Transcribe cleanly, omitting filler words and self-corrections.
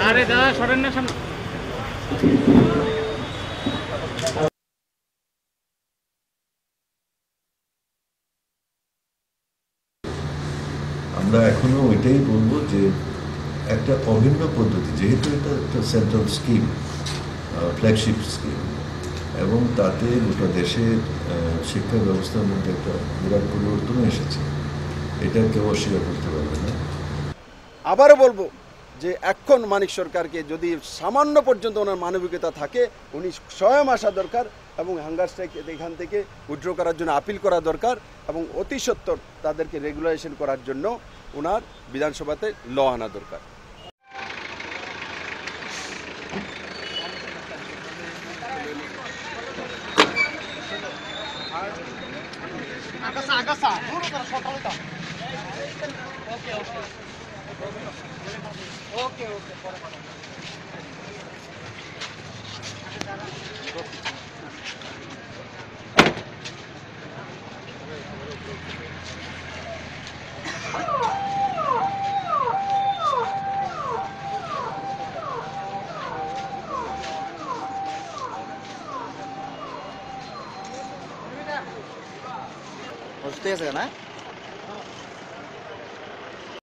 আরে দাদা সরেন না সামনে। আমরা এখনো ওইটাই বলবো যে একটা অভিন্ন পদ্ধতি, যেহেতু এটা একটা সেন্ট্রাল স্কিম, ফ্ল্যাগশিপ স্কিম, এবং তাতে গোটা দেশের শিক্ষা ব্যবস্থার মধ্যে একটা বিরাট পরিবর্তন এসেছে, এটা কেউ অস্বীকার করতে পারবে না। আবারও বলবো যে এখন মানিক সরকারকে যদি সামান্য পর্যন্ত ওনার মানবিকতা থাকে, উনি স্বয়ং আসা দরকার এবং হাঙ্গার স্ট্রাইক এখান থেকে উইথড্র করার জন্য আপিল করা দরকার এবং অতি সত্বর তাদেরকে রেগুলারেশন করার জন্য ওনার বিধানসভাতে ল আনা দরকার। ঠিক আছে না।